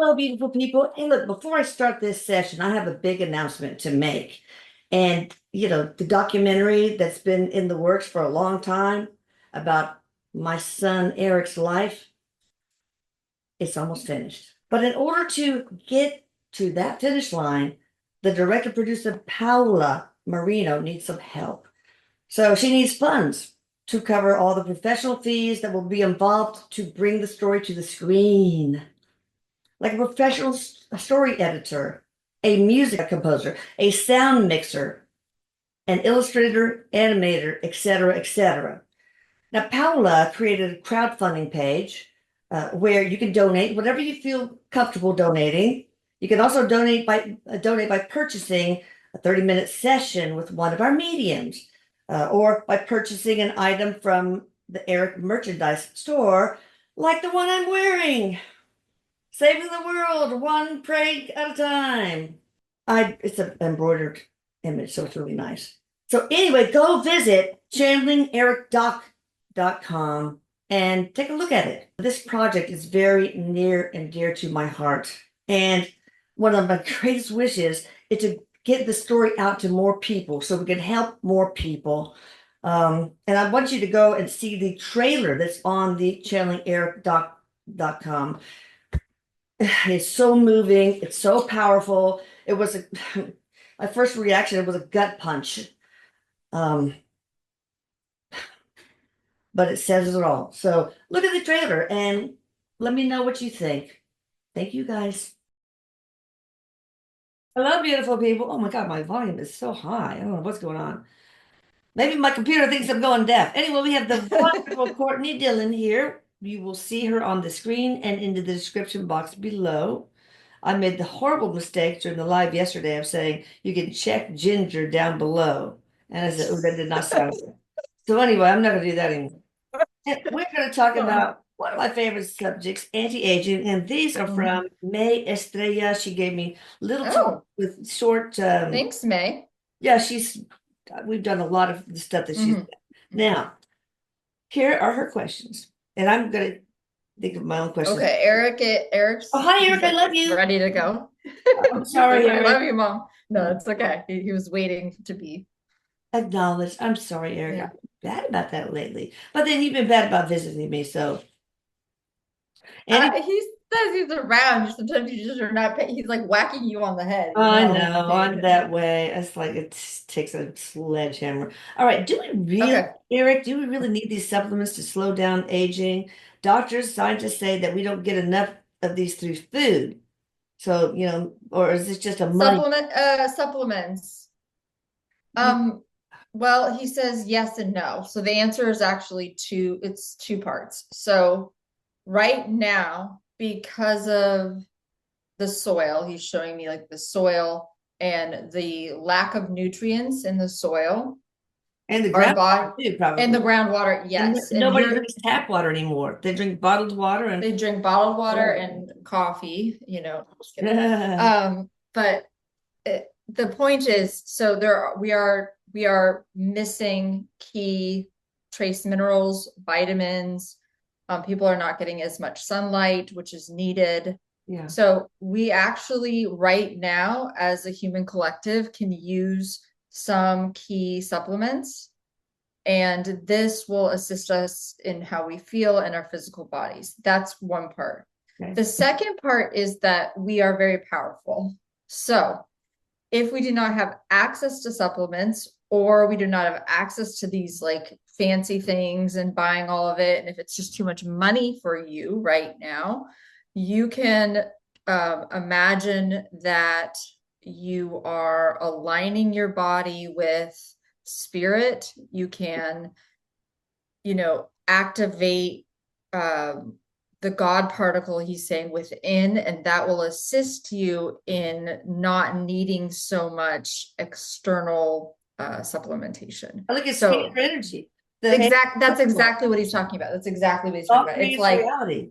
Hello, beautiful people. Hey, look, before I start this session, I have a big announcement to make. And, the documentary that's been in the works for a long time about my son Eric's life, it's almost finished. But in order to get to that finish line, the director producer Paula Marino needs some help. So she needs funds to cover all the professional fees that will be involved to bring the story to the screen, like a professional story editor, a music composer, a sound mixer, an illustrator, animator, etc., etc. Now, Paula created a crowdfunding page where you can donate whatever you feel comfortable donating. You can also donate by purchasing a 30-minute session with one of our mediums, or by purchasing an item from the Erik merchandise store, like the one I'm wearing. Saving the world one prank at a time. It's an embroidered image, so it's really nice. So anyway, go visit channelingericdoc.com and take a look at it. This project is very near and dear to my heart. And one of my greatest wishes is to get the story out to more people so we can help more people. And I want you to go and see the trailer that's on the channelingericdoc.com. It's so moving. It's so powerful. It was my first reaction. It was a gut punch. Um, but it says it all. So look at the trailer and let me know what you think. Thank you guys. Hello, beautiful people. Oh my God, my volume is so high. I don't know what's going on. Maybe my computer thinks I'm going deaf. Anyway, we have the wonderful Courtney Dillon here. You will see her on the screen and into the description box below. I made the horrible mistake during the live yesterday of saying you can check Ginger down below. And I said, oh, that did not sound good. So anyway, I'm not going to do that anymore. And we're going to talk about one of my favorite subjects, anti-aging. And these are from May Estrella. She gave me little talk with short. Thanks, May. Yeah, we've done a lot of the stuff that she's done. Now, here are her questions. And I'm going to think of my own questions. Okay, Eric's. Oh, hi, Erik. I love you. Ready to go. I'm sorry, I Erik. love you, Mom. No, it's okay. He was waiting to be Acknowledged. I'm sorry, Erik. Yeah. I've been bad about that lately. But then you've been bad about visiting me, so. He says he's around. Sometimes you just are not paying. He's like whacking you on the head. I know, I'm that way. It's like it takes a sledgehammer. All right, Okay. Erik, do we really need these supplements to slow down aging? Doctors, scientists say that we don't get enough of these through food. So, or is this just a money? Supplements. Well, he says yes and no. So the answer is actually it's two parts. So right now, because of the soil, he's showing me like the soil and the lack of nutrients in the soil. And the Our groundwater body too, probably. and the groundwater, yes. And nobody drinks tap water anymore. They drink bottled water and they drink bottled water and coffee, just kidding. But the point is, so we are missing key trace minerals, vitamins. People are not getting as much sunlight, which is needed. Yeah. So we actually right now as a human collective can use some key supplements, and this will assist us in how we feel in our physical bodies. That's one part. Okay. The second part is that we are very powerful. So if we do not have access to supplements, or we do not have access to these like fancy things and buying all of it, and if it's just too much money for you right now, you can imagine that you are aligning your body with spirit. You can, activate the God particle, he's saying, within, and that will assist you in not needing so much external supplementation. I look at scalar energy. That's exactly what he's talking about. That's exactly what he's talking about. It's like reality.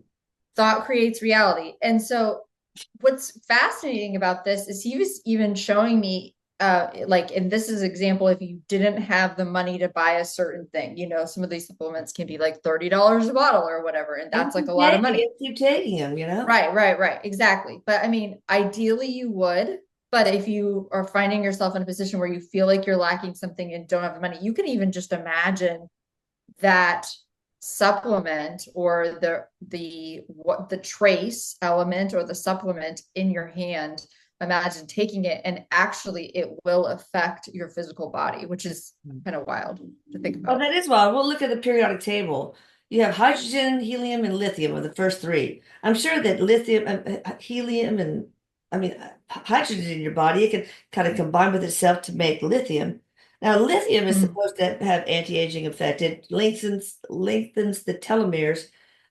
Thought creates reality. And so what's fascinating about this is he was even showing me like, and this is example, if you didn't have the money to buy a certain thing, some of these supplements can be like $30 a bottle or whatever, and And that's like a lot of money. keep taking them, you know? Right, exactly. But I mean, ideally you would, but if you are finding yourself in a position where you feel like you're lacking something and don't have the money, you can even just imagine that supplement or the trace element or the supplement in your hand. Imagine taking it and actually it will affect your physical body, which is kind of wild to think Oh, about. that is wild. We'll look at the periodic table. You have hydrogen, helium, and lithium are the first three. I'm sure that lithium, helium, and hydrogen in your body, it can kind of combine with itself to make lithium. Now, lithium is Mm. supposed to have anti-aging effect. It lengthens the telomeres,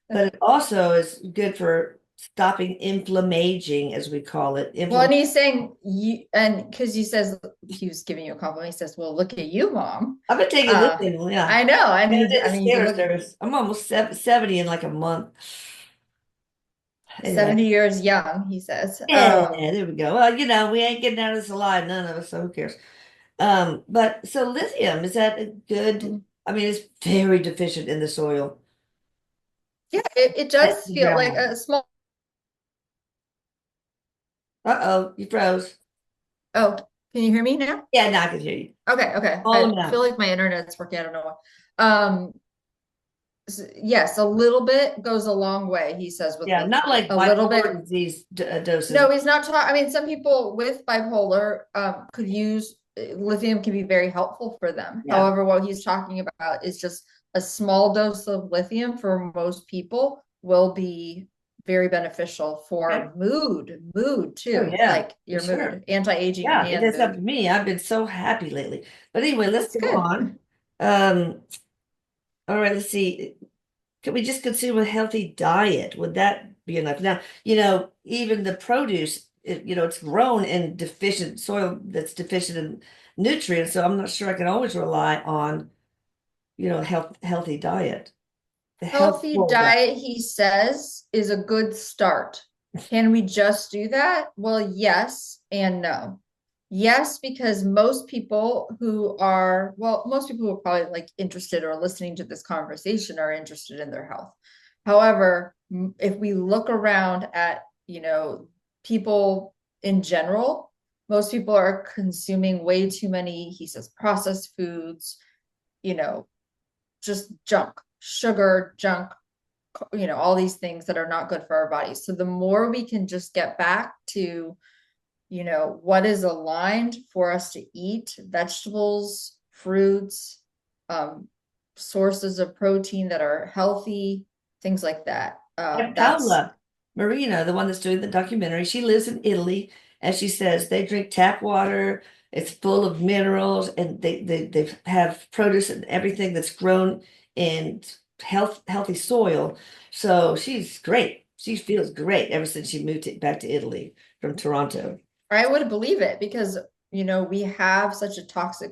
but it also is good for stopping inflammaging, as we call it. Well, and he's saying you, and because he says he was giving you a compliment, he says, "Well, look at you, mom." I've been taking Uh, lithium, yeah. I know, and And I he, did I the mean, you scanner look service. I'm almost 70 in like a month. Anyway. 70 years young, he says. Yeah, there we go. Well, we ain't getting out of this alive, none of us, so who cares? But so lithium, is that a good? I mean, it's very deficient in the soil. Yeah, it does The feel like ground. a small. Uh-oh, you froze. Oh, can you hear me now? Yeah, now I can hear you. Okay. All I feel amount. like my internet's working. I don't know why. Yes, a little bit goes a long way, he says, with Yeah, not lithium. like A little bipolar bit. disease doses. No, he's not talking. I mean, some people with bipolar could use lithium can be very helpful for them. Yeah. However, what he's talking about is just a small dose of lithium for most people will be very beneficial Okay. for mood Oh too, yeah, like for your sure. mood, anti-aging Yeah, it and has mood. helped me. I've been so happy lately. But anyway, let's That's go good. on. Um, all right, let's see. Can we just consume a healthy diet? Would that be enough? Now, even the produce, it's grown in deficient soil that's deficient in nutrients. So I'm not sure I can always rely on, healthy diet, the Healthy healthful diet. diet, he says, is a good start. Can we just do that? Well, yes and no. Yes, because most people who are probably like interested or listening to this conversation are interested in their health. However, if we look around at, people in general, most people are consuming way too many, he says, processed foods, you know, just junk, sugar, junk, all these things that are not good for our bodies. So the more we can just get back to, what is aligned for us to eat, vegetables, fruits, sources of protein that are healthy, things like that. Like That's Paola Marino, the one that's doing the documentary, she lives in Italy, and she says they drink tap water. It's full of minerals, and they have produce and everything that's grown in healthy soil. So she's great. She feels great ever since she moved back to Italy from Toronto. I would believe it because we have such a toxic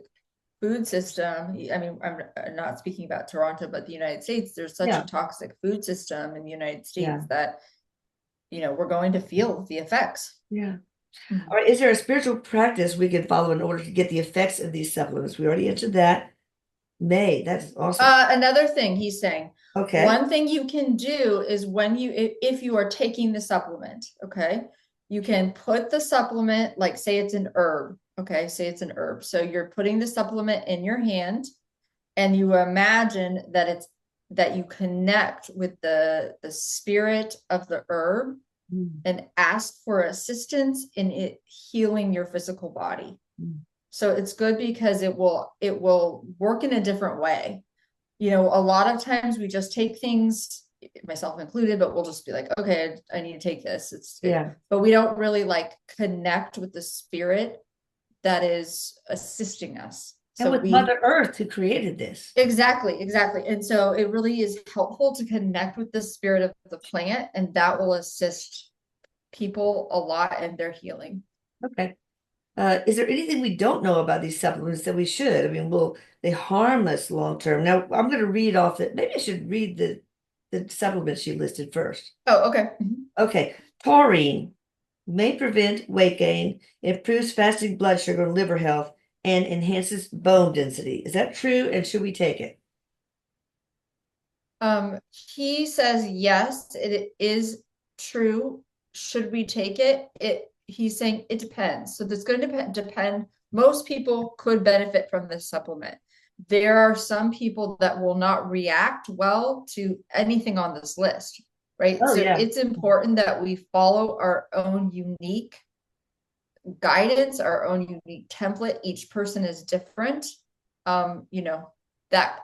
food system. I mean, I'm not speaking about Toronto, but the United States, there's such a Yeah, toxic food system in the United yeah, States that, we're going to feel the effects. yeah. Mhm. All right, is there a spiritual practice we can follow in order to get the effects of these supplements? We already answered that. May, that's awesome. Another thing he's saying, Okay. one thing you can do is if you are taking the supplement, okay, you can put the supplement, like say it's an herb, okay, say it's an herb. So you're putting the supplement in your hand and you imagine that you connect with the spirit of the herb Mm, and ask for assistance in it healing your physical body. mm. So it's good because it will work in a different way. A lot of times we just take things, myself included, but we'll just be like, okay, I need to take this. Yeah. But we don't really like connect with the spirit that is assisting us. And So with Mother Earth who created this. exactly. And so it really is helpful to connect with the spirit of the plant, and that will assist people a lot in their healing. Okay. Is there anything we don't know about these supplements that we should? I mean, will they harm us long term? Now, I'm going to read off that. Maybe I should read the supplements you listed first. Oh, okay. Mhm. Okay. Taurine. may prevent weight gain, improves fasting blood sugar and liver health, and enhances bone density. Is that true? And should we take it? He says yes, it is true. Should we take it? He's saying it depends. So that's going to depend. Most people could benefit from this supplement. There are some people that will not react well to anything on this list, right? Oh, So yeah. it's important that we follow our own unique guidance, our own unique template. Each person is different. You know, that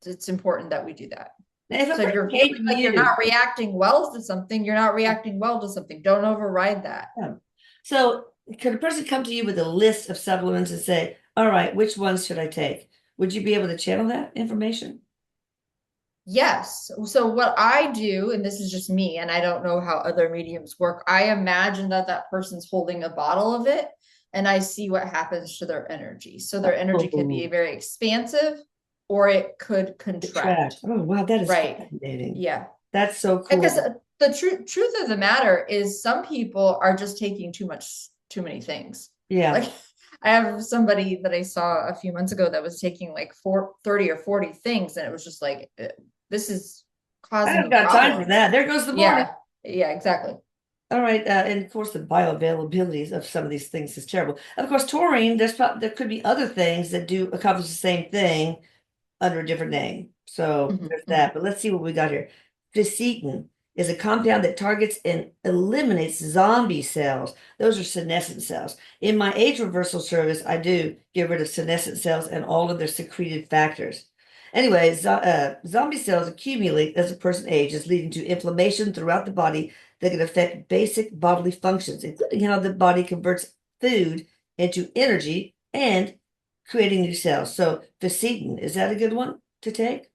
it's important that we do that. Now, if a So if person you're came feeling to like you're you, not reacting well to something, you're not reacting well to something. Don't override that. yeah. So could a person come to you with a list of supplements and say, all right, which ones should I take? Would you be able to channel that information? Yes. So what I do, and this is just me, and I don't know how other mediums work, I imagine that that person's holding a bottle of it, and I see what happens to their energy. So their energy could be Oh, very expansive, or it could the contract. track. Oh, wow, that is Right. fascinating. Yeah. That's so Because cool. the truth of the matter is some people are just taking too many things. Yeah. Like I have somebody that I saw a few months ago that was taking like 30 or 40 things, and it was just like this is I causing haven't you got time for problems. that. There goes the morning. Yeah, yeah, exactly. All right, and of course, the bioavailability of some of these things is terrible. Of course, taurine. There could be other things that do accomplish the same thing under a different name. So Mhm, there's mhm. that. But let's see what we got here. Fisetin is a compound that targets and eliminates zombie cells. Those are senescent cells. In my age reversal service, I do get rid of senescent cells and all of their secreted factors. Anyway, zombie cells accumulate as a person ages, leading to inflammation throughout the body that can affect basic bodily functions, including how the body converts food into energy and creating new cells. So Fisetin, is that a good one to take?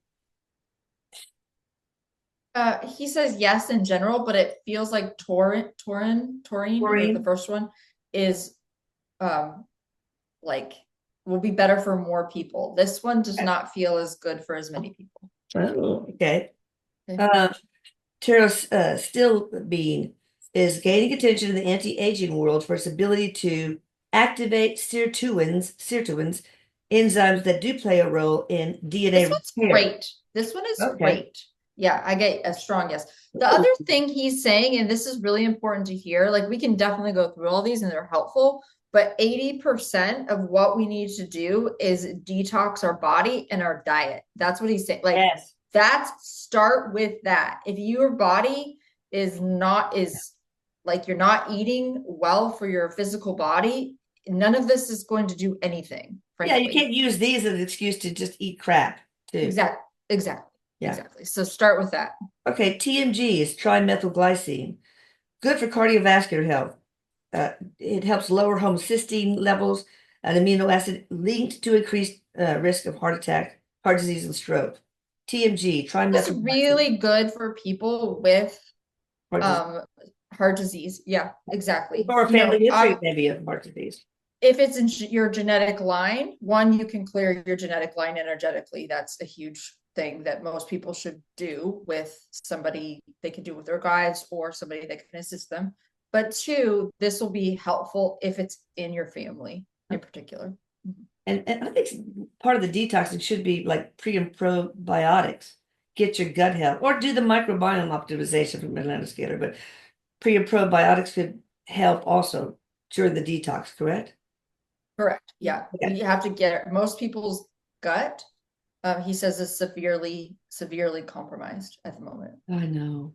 He says yes in general, but it feels like taurine, or the Taurine? first one is um like will be better for more people. This one does not feel as good for as many people. Oh, okay. Okay. Uh, Still being is gaining attention in the anti-aging world for its ability to activate sirtuins, enzymes that do play a role in This DNA one's repair. great. This one is Okay. great. Yeah, I get a strong yes. The Ooh, other thing he's saying, and this is really important to hear, like we can definitely go through all these and they're helpful, but 80% of what we need to do is detox our body and our diet. That's what he's saying. Like yes. that's start with that. If your body is like you're not eating well for your physical body, none of this is going to do anything, Yeah, you frankly. can't use these as an excuse to just eat crap, too. Exactly. Exactly. Yeah. Exactly. So start with that. Okay, TMG is trimethylglycine. Good for cardiovascular health. It helps lower homocysteine levels, an amino acid linked to increased risk of heart attack, heart disease, and stroke. TMG, That's trimethylglycine, really good for people with heart disease, um heart disease. Yeah, exactly. or a You family know, history maybe of heart disease. if it's in your genetic line, one, you can clear your genetic line energetically. That's a huge thing that most people should do with somebody they can do with their guides or somebody that can assist them. But two, this will be helpful if it's in your family in particular. And I think part of the detoxing should be like pre and probiotics. Get your gut health, or do the microbiome optimization from Atlanta Scalar. But pre and probiotics could help also during the detox, correct? Correct. Yeah. Okay. We have to get most people's gut, he says is severely compromised at the moment. I know.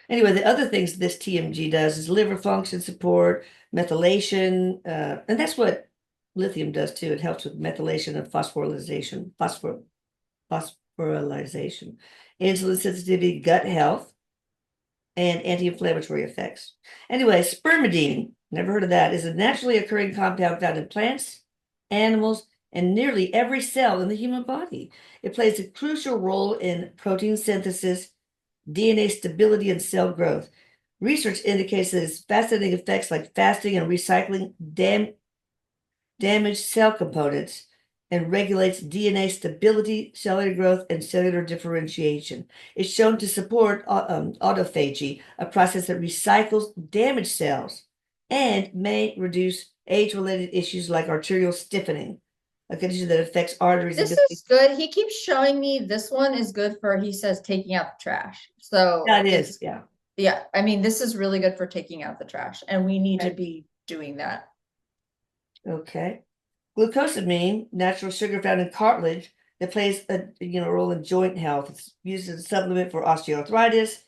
Anyway, the other things this TMG does is liver function support, methylation, and that's what lithium does too. It helps with methylation and phosphorylation, insulin sensitivity, gut health, and anti-inflammatory effects. Anyway, spermidine, never heard of that, is a naturally occurring compound found in plants, animals, and nearly every cell in the human body. It plays a crucial role in protein synthesis, DNA stability, and cell growth. Research indicates that its fascinating effects like fasting and recycling damage cell components and regulates DNA stability, cellular growth, and cellular differentiation. It's shown to support autophagy, a process that recycles damaged cells and may reduce age-related issues like arterial stiffening, a condition that affects arteries' This ability. is good. He keeps showing me this one is good for, he says, taking out the trash. So Yeah, it is. it's, Yeah. yeah, I mean, this is really good for taking out the trash, and we need to Okay. be doing that. Okay. Glucosamine, natural sugar found in cartilage that plays a role in joint health. It's used as a supplement for osteoarthritis.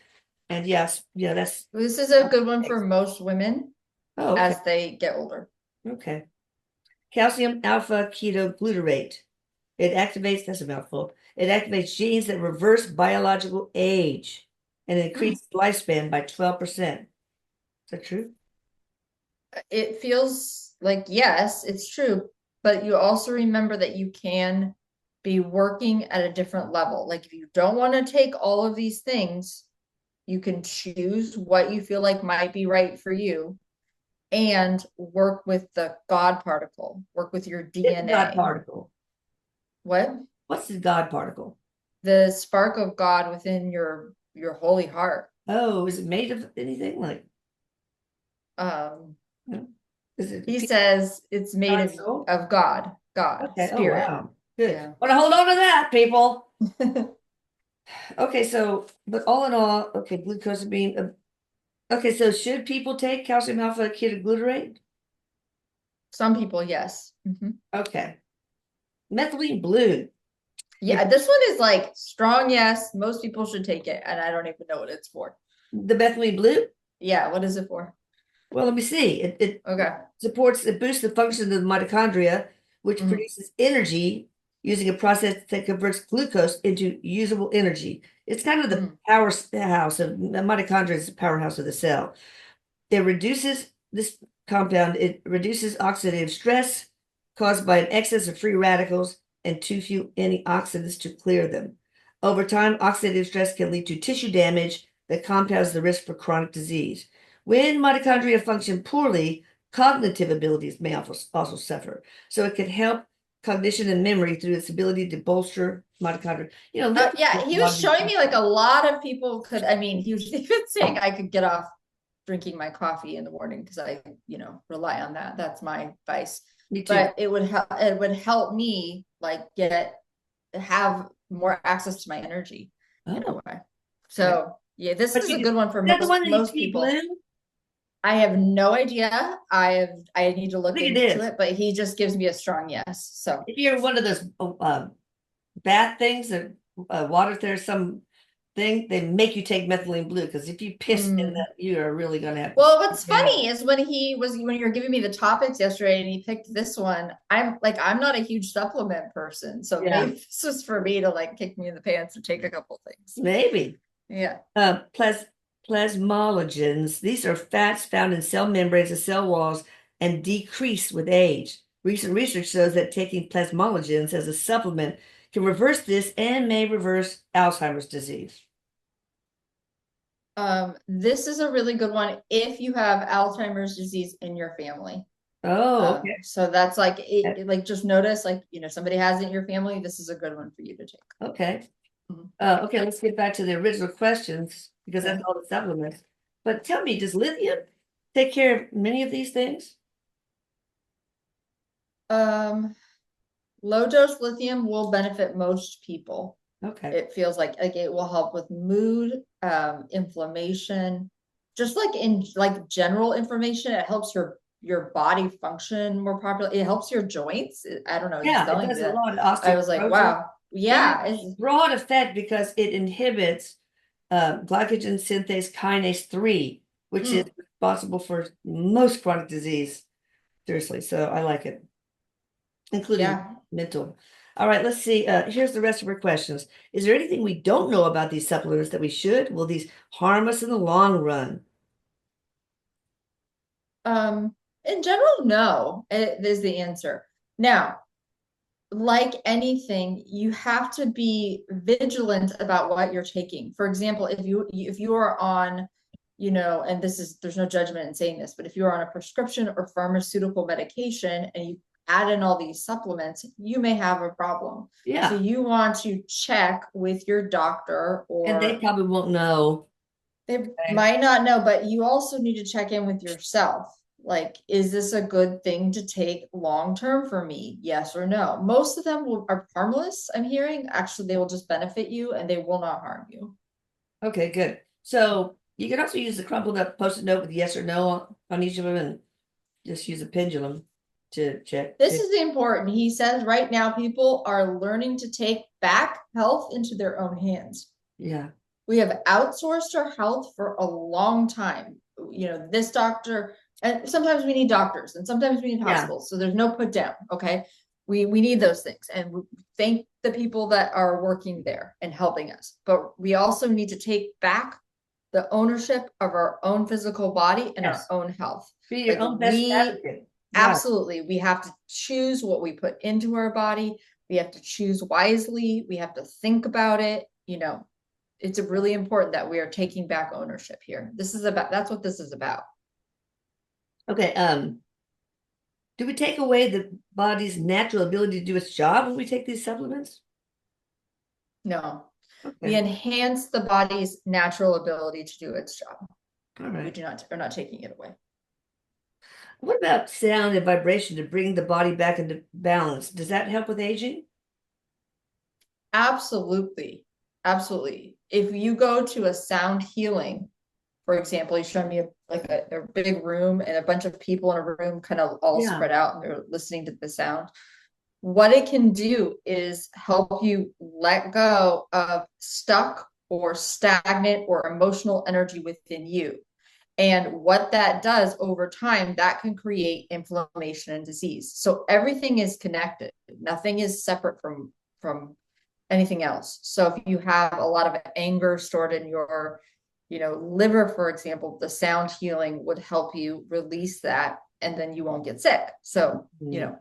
And yes, that's This is a good one for most women oh, okay. as they get older. Okay. Calcium alpha ketoglutarate. It activates, that's a mouthful. It activates genes that reverse biological age and increases lifespan by 12%. Is that true? It feels like, yes, it's true, but you also remember that you can be working at a different level. Like if you don't want to take all of these things, you can choose what you feel like might be right for you and work with the God particle, work with your It's a God DNA. particle. What? What's the God particle? The spark of God within your holy heart. Oh, is it made of anything like? Um, No? Is it he says it's made God's soul? of God, Okay. Oh, spirit. wow. Good. Yeah. Want to hold on to that, people. Okay, so, but all in all, okay, glucosamine. Okay, so should people take calcium alpha ketoglutarate? Some people, yes. Mhm. Okay. Methylene blue. Yeah, this one is like strong, yes. Most people should take it, and I don't even know what it's for. The methylene blue? Yeah, what is it for? Well, let me see. Okay. It boosts the function of the mitochondria, which Mhm. produces energy using a process that converts glucose into usable energy. It's kind of the Mhm. powerhouse of the mitochondria is the powerhouse of the cell. It reduces this compound, it reduces oxidative stress caused by an excess of free radicals and too few antioxidants to clear them. Over time, oxidative stress can lead to tissue damage that compounds the risk for chronic disease. When mitochondria function poorly, cognitive abilities may also suffer. So it can help cognition and memory through its ability to bolster mitochondria. Yeah, he was showing me like a lot of people could, I mean, he was even saying I could get off drinking my coffee in the morning because I, rely on that. That's my vice. Me too. But it would help me like have more access to my energy in a Oh, way. okay. So yeah, this But is a good one for is that the most one that you most keep people. blue? I have no idea. I need to I look think it into is. it, but he just gives me a strong yes. So If you're one of those bath things that water there's some thing, they make you take methylene blue because if you piss in mm. that, you are really going to have to. Well, what's Yeah. funny is when you were giving me the topics yesterday and he picked this one, I'm not a huge supplement person. So Yeah, maybe this was for me to like kick me in the pants and take a couple things. maybe. Yeah. Plasmalogens. These are fats found in cell membranes and cell walls and decrease with age. Recent research shows that taking plasmalogens as a supplement can reverse this and may reverse Alzheimer's disease. This is a really good one if you have Alzheimer's disease in your family. Oh, okay. So that's like like just notice like somebody has it in your family. This is a good one for you to take. Okay. Mhm. Okay, let's get back to the original questions because Okay. that's all the supplements. But tell me, does lithium take care of many of these things? Um, Low dose lithium will benefit most people. Okay. It feels like it will help with mood, inflammation, just like in like general information. It helps your body function more properly. It helps your joints. I don't know. He's Yeah, it telling me does a that. lot of I was like, osteoporosis. wow, It has yeah. a broad effect because it inhibits glycogen synthase kinase 3, which is Mm, responsible for most chronic disease. Seriously, so I like it, including yeah. mental. All right, let's see. Here's the rest of our questions. Is there anything we don't know about these supplements that we should? Will these harm us in the long run? In general, no, it is the answer. Now, like anything, you have to be vigilant about what you're taking. For example, if you are on, and there's no judgment in saying this, but if you're on a prescription or pharmaceutical medication and you add in all these supplements, you may have a problem. So Yeah, you want to check with your doctor, and they or probably won't know. they Okay. might not know, but you also need to check in with yourself. Like, is this a good thing to take long term for me? Yes or no? Most of them are harmless, I'm hearing. Actually, they will just benefit you and they will not harm you. Okay, good. So you can also use the crumpled up post-it note with yes or no on each of them and just use a pendulum to check This too. is important. He says right now people are learning to take back health into their own hands. Yeah. We have outsourced our health for a long time. You know, this doctor, and sometimes we need doctors and sometimes we need Yeah. hospitals. So there's no put down. Okay. We need those things. And we thank the people that are working there and helping us. But we also need to take back the ownership of our own physical body and our Yes. own health. Be your Like own best we advocate. Right. absolutely, we have to choose what we put into our body. We have to choose wisely. We have to think about it. You know, it's really important that we are taking back ownership here. This is about, that's what this is about. Okay. Do we take away the body's natural ability to do its job when we take these supplements? No, we Okay. enhance the body's natural ability to do its job. All We right. do not, are not taking it away. What about sound and vibration to bring the body back into balance? Does that help with aging? Absolutely. Absolutely. If you go to a sound healing, for example, you showed me a big room and a bunch of people in a room kind of all Yeah. spread out and they're listening to the sound. What it can do is help you let go of stuck or stagnant or emotional energy within you. And what that does over time, that can create inflammation and disease. So everything is connected. Nothing is separate from anything else. So if you have a lot of anger stored in your, liver, for example, the sound healing would help you release that and then you won't get sick. So, Mm.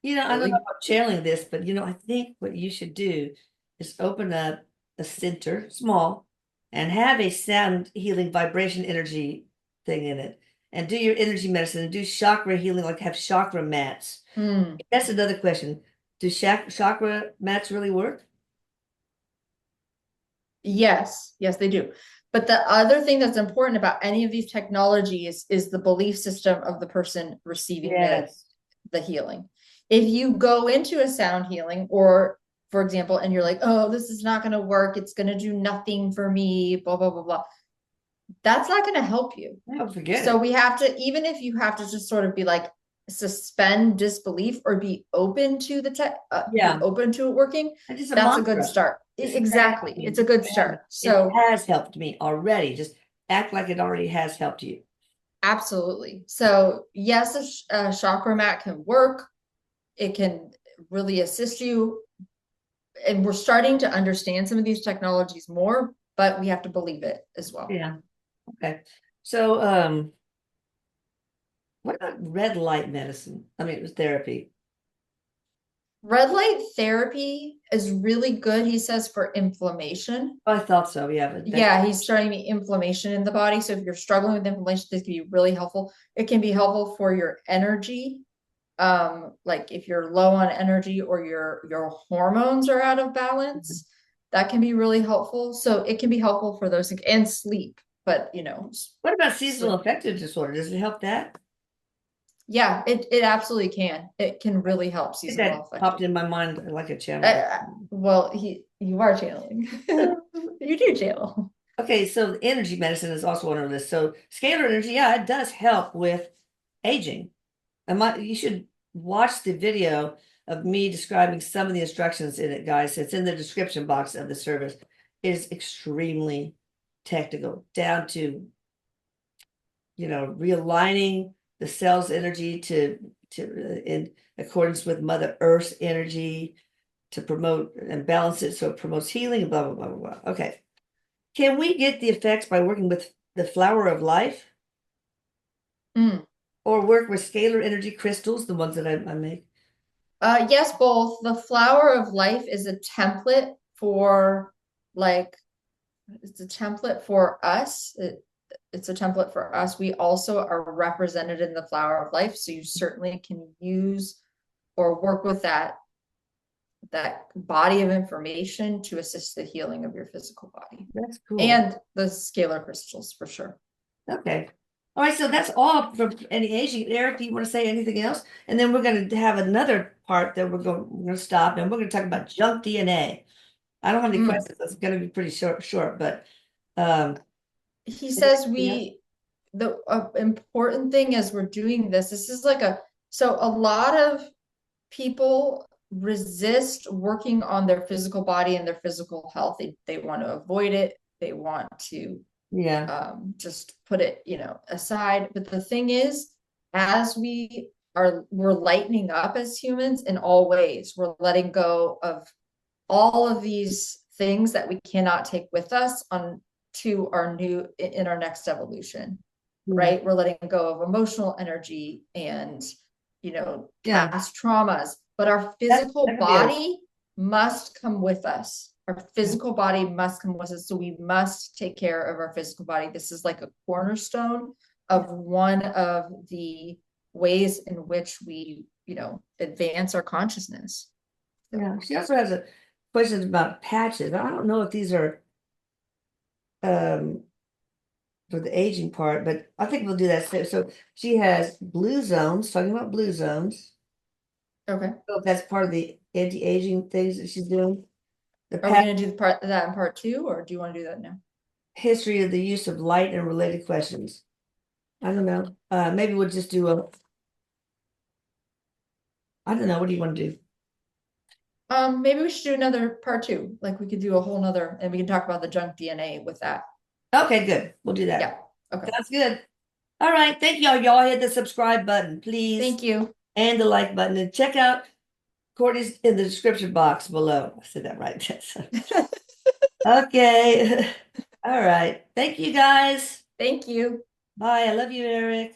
I don't know really, about channeling this, but I think what you should do is open up a center, small, and have a sound healing vibration energy thing in it. And do your energy medicine and do chakra healing, like have chakra mats. That's another question. Do chakra mats really work? yes, they do. But the other thing that's important about any of these technologies is the belief system of the person receiving Yes. the healing. If you go into a sound healing, or for example, and you're like, oh, this is not going to work, it's going to do nothing for me, blah, blah, blah, blah. That's not going to help you. Don't forget So it. we have to, even if you have to just sort of be like, suspend disbelief or be open to the tech, be Yeah. open to it working, It's just a that's a good mantra. start. This is gonna help Exactly. me. It's a This is good gonna help me. start. It So has helped me already. Just act like it already has helped you. absolutely. So yes, a chakra mat can work. It can really assist you. And we're starting to understand some of these technologies more, but we have to believe it as well. Yeah. Okay. So, what about red light medicine? I mean, it was therapy. Red light therapy is really good, he says, for inflammation. Oh, I thought so. Yeah, but Yeah, he's starting me inflammation in the body. So if you're struggling with inflammation, this can be really helpful. It can be helpful for your energy. Like if you're low on energy or your hormones are out of balance, that can be really helpful. So it can be helpful for those things and sleep, but what about seasonal sleep. affective disorder? Does it help that? Yeah, it absolutely can. It can really help Think seasonal that popped affective. in my mind like a channel. Well, you are channeling. You do channel. Okay, so energy medicine is also on our list. So scalar energy, yeah, it does help with aging. You should watch the video of me describing some of the instructions in it, guys. It's in the description box of the service. It is extremely technical, down to realigning the cell's energy to in accordance with Mother Earth's energy to promote and balance it so it promotes healing and blah blah blah blah blah. Okay. Can we get the effects by working with the flower of life Mm. or work with scalar energy crystals, the ones that I make? Yes, both. The flower of life is a template for like it's a template for us. It's a template for us. We also are represented in the flower of life, so you certainly can use or work with that body of information to assist the healing of your physical body That's cool. and the scalar crystals for sure. Okay. All right, so that's all from any aging. Eric, do you want to say anything else? And then we're going to have another part that we're going to stop and we're going to talk about junk DNA. I don't have any Mm. questions. It's going to be pretty short, but um, He is there says anything else? the important thing as we're doing this is like so a lot of people resist working on their physical body and their physical health. They want to avoid it. They want to Yeah, just put it, aside. But the thing is, as we're lightening up as humans in all ways, we're letting go of all of these things that we cannot take with us on to our new in our next evolution, yeah, right? We're letting go of emotional energy and yeah. past traumas, but our That physical could be a body must come with us. Our physical body must come with us. So we must take care of our physical body. This is like a cornerstone of one of the ways in which we, advance our consciousness. So, yeah. She also has a question about patches. I don't know if these are um for the aging part, but I think we'll do that. So she has blue zones, talking about blue zones. okay. So if that's part of the anti-aging things that she's doing. The Are we past going to do that in part two, or do you want to do that now? history of the use of light and related questions. I don't know. Maybe we'll just do I don't know. What do you want to do? Maybe we should do another part two. Like we could do a whole nother, and we can talk about the junk DNA with that. Okay, good. We'll do Yeah. that. Okay. Sounds good. All right. Thank y'all. Y'all hit the subscribe button, please, Thank you. and the like button, and check out Courtney's in the description box below. I said that right. Okay. All right. Thank you guys. Thank you. Bye. I love you, Eric.